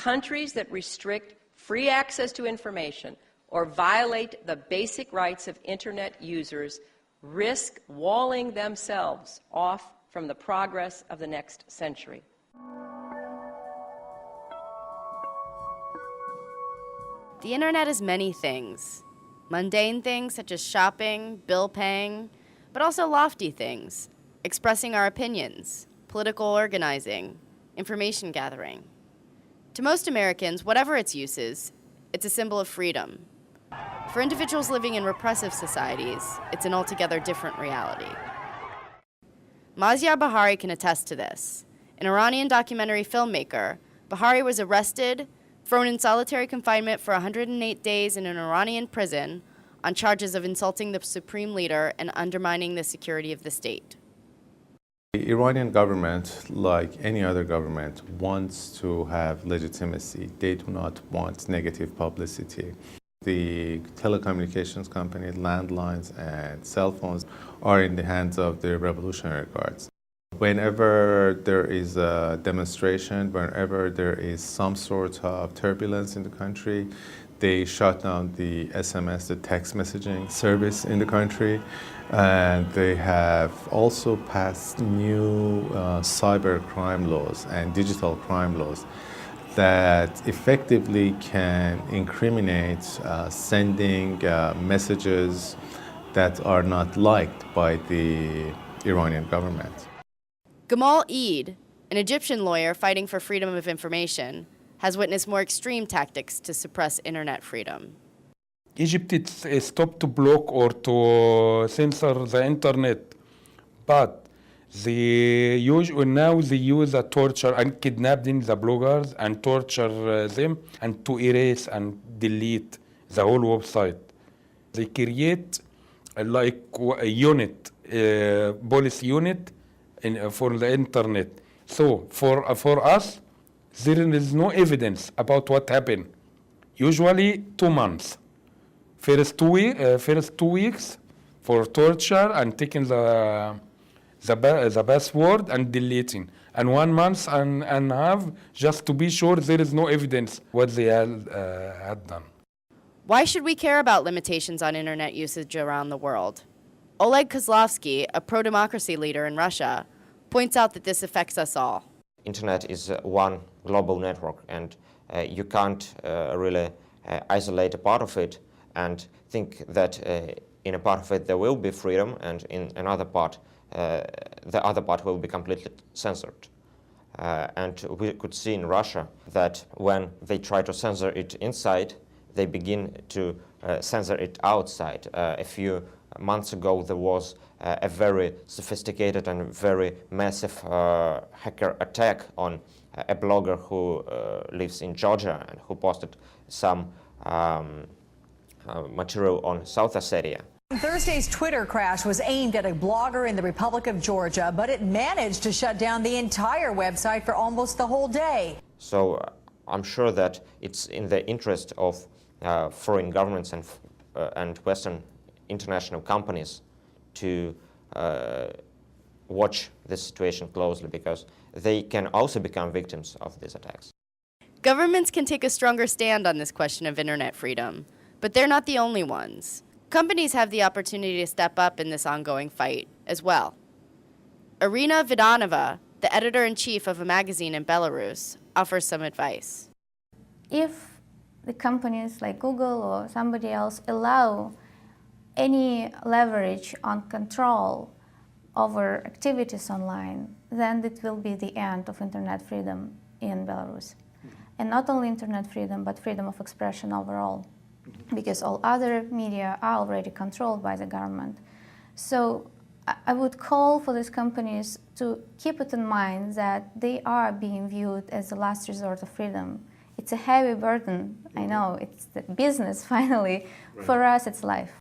countries that restrict free access to information or violate the basic rights of Internet users risk walling themselves off from the progress of the next century. The Internet is many things. Mundane things such as shopping, bill paying, but also lofty things, expressing our opinions, political organizing, information gathering. To most Americans, whatever its uses, it's a symbol of freedom. For individuals living in repressive societies, it's an altogether different reality. Mazyar Bahari can attest to this. An Iranian documentary filmmaker, Bahari was arrested, thrown in solitary confinement for 108 days in an Iranian prison on charges of insulting the supreme leader and undermining the security of the state. The Iranian government, like any other government, wants to have legitimacy. They do not want negative publicity. The telecommunications company, landlines, and cell phones are in the hands of the Revolutionary Guards. Whenever there is a demonstration, whenever there is some sort of turbulence in the country, they shut down the SMS, the text messaging service in the country, and they have also passed new cyber crime laws and digital crime laws that effectively can incriminate sending messages that are not liked by the Iranian government. Gamal Eid, an Egyptian lawyer fighting for freedom of information, has witnessed more extreme tactics to suppress internet freedom. Egypt stopped to block or to censor the internet, but now they use torture and kidnapping the bloggers and torture them and to erase and delete the whole website. They create like a unit, police unit for the internet. So for us, there is no evidence about what happened. Usually 2 months. First two weeks for torture and taking the password and deleting. And 1 month and a half just to be sure there is no evidence what they had done. Why should we care about limitations on internet usage around the world? Oleg Kozlovsky, a pro-democracy leader in Russia, points out that this affects us all. Internet is one global network, and you can't really isolate a part of it and think that in a part of it there will be freedom, and in another part, the other part will be completely censored. And we could see in Russia that when they try to censor it inside, they begin to censor it outside. A few months ago, there was a very sophisticated and very massive hacker attack on a blogger who lives in Georgia and who posted some material on South Ossetia. Thursday's Twitter crash was aimed at a blogger in the Republic of Georgia, but it managed to shut down the entire website for almost the whole day. So I'm sure that it's in the interest of foreign governments and Western international companies to watch this situation closely, because they can also become victims of these attacks. Governments can take a stronger stand on this question of internet freedom, but they're not the only ones. Companies have the opportunity to step up in this ongoing fight as well. Irina Vidanova, the editor-in-chief of a magazine in Belarus, offers some advice. If the companies like Google or somebody else allow any leverage on control over activities online, then it will be the end of internet freedom in Belarus. And not only internet freedom, but freedom of expression overall, because all other media are already controlled by the government. So I would call for these companies to keep it in mind that they are being viewed as the last resort of freedom. It's a heavy burden, I know, it's the business finally. For us, it's life.